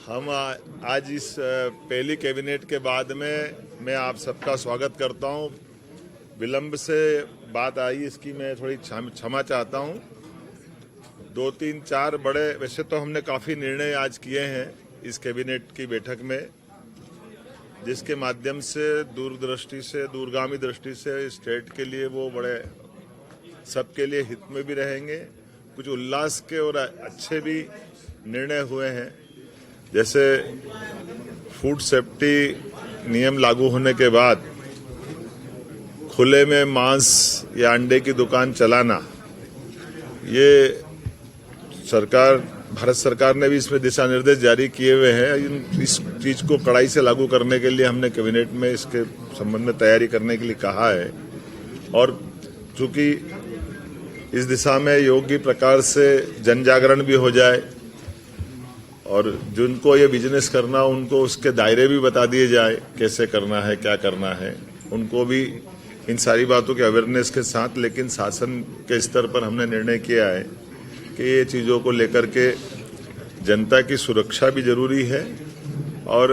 हम आज इस पहली कैबिनेट के बाद में मैं आप सबका स्वागत करता हूं। विलंब से बात आई, इसकी मैं थोड़ी क्षमा चाहता हूं। 2, 3, 4 बड़े, वैसे तो हमने काफ़ी निर्णय आज किए हैं इस कैबिनेट की बैठक में, जिसके माध्यम से दूरदृष्टि से, दूरगामी दृष्टि से स्टेट के लिए वो बड़े सबके लिए हित में भी रहेंगे। कुछ उल्लास के और अच्छे भी निर्णय हुए हैं, जैसे फूड सेफ्टी नियम लागू होने के बाद खुले में मांस या अंडे की दुकान चलाना, ये भारत सरकार ने भी इसमें दिशा निर्देश जारी किए हुए हैं। इस चीज को कड़ाई से लागू करने के लिए हमने कैबिनेट में इसके संबंध में तैयारी करने के लिए कहा है, और चूंकि इस दिशा में योग्य प्रकार से जन जागरण भी हो जाए और जिनको ये बिजनेस करना उनको उसके दायरे भी बता दिए जाए, कैसे करना है, क्या करना है, उनको भी इन सारी बातों के अवेयरनेस के साथ। लेकिन शासन के स्तर पर हमने निर्णय किया है कि ये चीज़ों को लेकर के जनता की सुरक्षा भी जरूरी है, और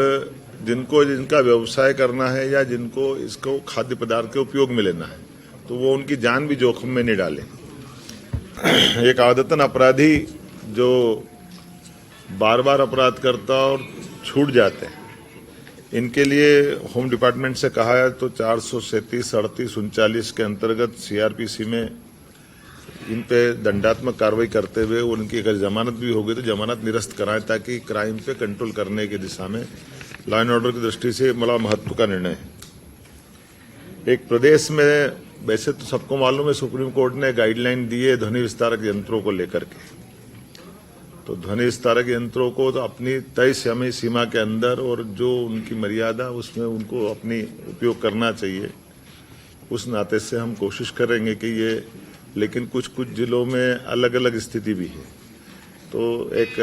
जिनका व्यवसाय करना है या जिनको इसको खाद्य पदार्थ के उपयोग में लेना है, तो वो उनकी जान भी जोखिम में नहीं डालें। एक आदतन अपराधी जो बार बार अपराध करता और छूट जाते हैं, इनके लिए होम डिपार्टमेंट से कहा है तो 437, 38, 39 के अंतर्गत सीआरपीसी में इन पे दंडात्मक कार्रवाई करते हुए उनकी अगर जमानत भी होगी तो जमानत निरस्त कराएं, ताकि क्राइम पे कंट्रोल करने की दिशा में लॉ एंड ऑर्डर की दृष्टि से बड़ा महत्व का निर्णय है। एक प्रदेश में, वैसे तो सबको मालूम है, सुप्रीम कोर्ट ने गाइडलाइन दी है ध्वनि विस्तारक यंत्रों को लेकर के। तो ध्वनि विस्तारक यंत्रों को तो अपनी तय समय सीमा के अंदर और जो उनकी मर्यादा उसमें उनको अपनी उपयोग करना चाहिए। उस नाते से हम कोशिश करेंगे कि ये, लेकिन कुछ जिलों में अलग अलग स्थिति भी है। तो एक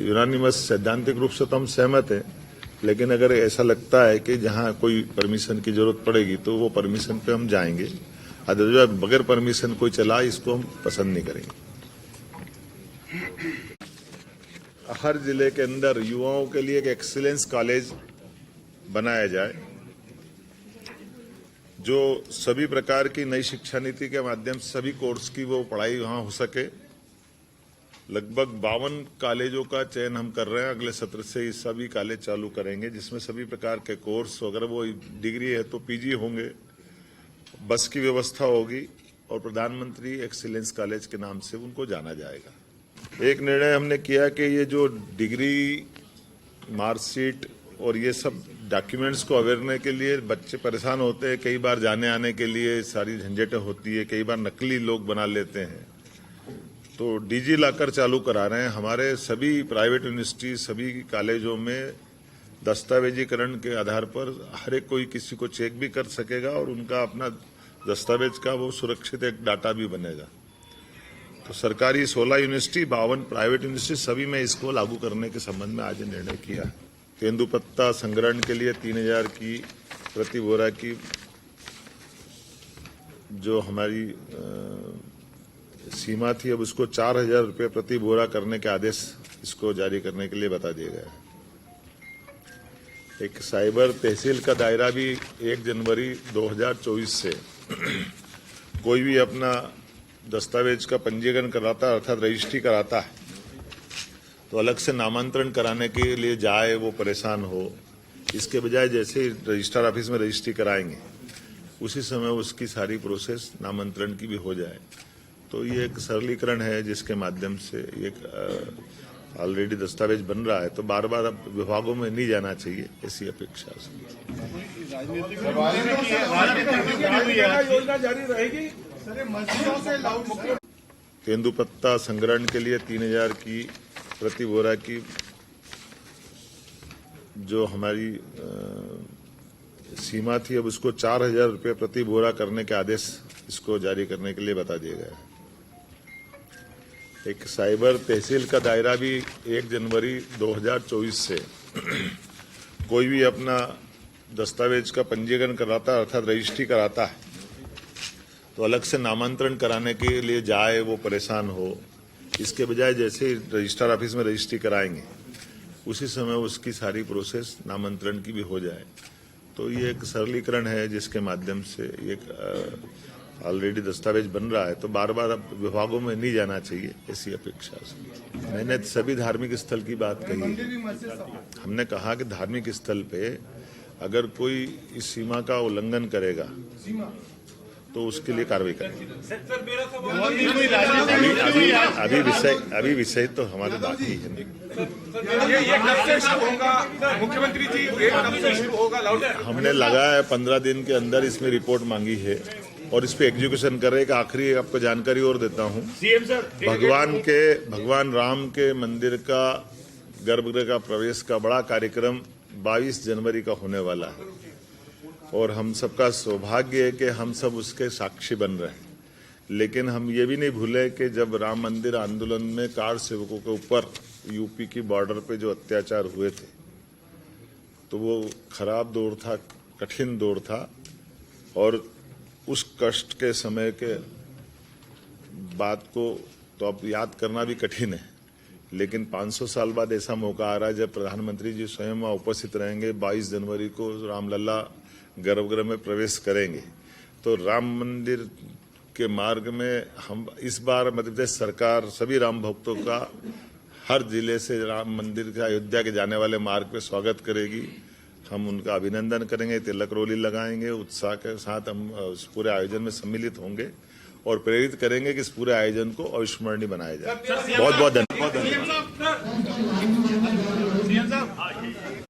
यूनानिमस सैद्धांतिक रूप से तो हम सहमत हैं, लेकिन अगर ऐसा लगता है कि जहां कोई परमिशन की जरूरत पड़ेगी तो वो परमिशन पे हम जाएंगे। अदरवाइज बगैर परमिशन कोई चला, इसको हम पसंद नहीं करेंगे। हर जिले के अंदर युवाओं के लिए एक एक्सीलेंस कॉलेज बनाया जाए, जो सभी प्रकार की नई शिक्षा नीति के माध्यम से सभी कोर्स की वो पढ़ाई वहां हो सके। लगभग 52 कॉलेजों का चयन हम कर रहे हैं। अगले सत्र से ये सभी कॉलेज चालू करेंगे, जिसमें सभी प्रकार के कोर्स, अगर वो डिग्री है तो पीजी होंगे, बस की व्यवस्था होगी, और प्रधानमंत्री एक्सीलेंस कॉलेज के नाम से उनको जाना जाएगा। एक निर्णय हमने किया कि ये जो डिग्री, मार्कशीट और ये सब डॉक्यूमेंट्स को अवेयरने के लिए बच्चे परेशान होते हैं, कई बार जाने आने के लिए सारी झंझटें होती है, कई बार नकली लोग बना लेते हैं। तो डिजी लॉकर चालू करा रहे हैं। हमारे सभी प्राइवेट यूनिवर्सिटी, सभी कॉलेजों में दस्तावेजीकरण के आधार पर हर एक कोई किसी को चेक भी कर सकेगा, और उनका अपना दस्तावेज का वो सुरक्षित एक डाटा भी बनेगा। तो सरकारी 16 यूनिवर्सिटी, 52 प्राइवेट यूनिवर्सिटी, सभी में इसको लागू करने के संबंध में आज निर्णय किया। तेंदुपत्ता संग्रहण के लिए 3000 की प्रति बोरा की जो हमारी सीमा थी, अब उसको 4000 रुपये प्रति बोरा करने के आदेश इसको जारी करने के लिए बता दिया गया है। एक साइबर तहसील का दायरा भी 1 जनवरी 2024 से कोई भी अपना दस्तावेज का पंजीकरण कराता है, अर्थात रजिस्ट्री कराता है, तो अलग से नामांतरण कराने के लिए जाए वो परेशान हो। इसके बजाय जैसे रजिस्ट्रार ऑफिस में रजिस्ट्री कराएंगे, उसी समय उसकी सारी प्रोसेस नामांतरण की भी हो जाए। तो ये एक सरलीकरण है, जिसके माध्यम से एक ऑलरेडी दस्तावेज बन रहा है, तो बार बार अब विभागों में नहीं जाना चाहिए, ऐसी अपेक्षा है। तेंदुपत्ता संग्रहण के लिए 3000 की प्रति बोरा की जो हमारी सीमा थी, अब उसको 4000 रुपये प्रति बोरा करने के आदेश इसको जारी करने के लिए बता दिया गया है। एक साइबर तहसील का दायरा भी 1 जनवरी 2024 से कोई भी अपना दस्तावेज का पंजीकरण कराता है, अर्थात रजिस्ट्री कराता है, तो अलग से नामांतरण कराने के लिए जाए वो परेशान हो। इसके बजाय जैसे रजिस्ट्रार ऑफिस में रजिस्ट्री कराएंगे, उसी समय उसकी सारी प्रोसेस नामांतरण की भी हो जाए। तो ये एक सरलीकरण है जिसके माध्यम से एक ऑलरेडी दस्तावेज बन रहा है, तो बार बार अब विभागों में नहीं जाना चाहिए, ऐसी अपेक्षा है। मैंने सभी धार्मिक स्थल की बात कही। हमने कहा कि धार्मिक स्थल पे अगर कोई इस सीमा का उल्लंघन करेगा तो उसके लिए कार्रवाई करेंगे। अभी विषय तो हमारे बाकी है। ये कब से शुरू होगा मुख्यमंत्री जी? ये कब से शुरू होगा? हमने लगाया 15 दिन के अंदर इसमें रिपोर्ट मांगी है और इस पे एग्जीक्यूशन कर रहे हैं। आखिरी आपको जानकारी और देता हूं, सीएम सर, भगवान राम के मंदिर का गर्भगृह का प्रवेश का बड़ा कार्यक्रम 22 जनवरी का होने वाला है और हम सबका सौभाग्य है कि हम सब उसके साक्षी बन रहे हैं। लेकिन हम ये भी नहीं भूले कि जब राम मंदिर आंदोलन में कार सेवकों के ऊपर यूपी की बॉर्डर पे जो अत्याचार हुए थे, तो वो खराब दौर था, कठिन दौर था और उस कष्ट के समय के बात को तो अब याद करना भी कठिन है। लेकिन 500 साल बाद ऐसा मौका आ रहा है जब प्रधानमंत्री जी स्वयं वहां उपस्थित रहेंगे। 22 जनवरी को रामलला गर्भगृह में प्रवेश करेंगे। तो राम मंदिर के मार्ग में हम इस बार मध्य प्रदेश सरकार सभी राम भक्तों का हर जिले से राम मंदिर के अयोध्या के जाने वाले मार्ग पे स्वागत करेगी। हम उनका अभिनंदन करेंगे, तिलक रोली लगाएंगे, उत्साह के साथ हम इस पूरे आयोजन में सम्मिलित होंगे और प्रेरित करेंगे कि इस पूरे आयोजन को अविस्मरणीय बनाया जाए। बहुत बहुत धन्यवाद।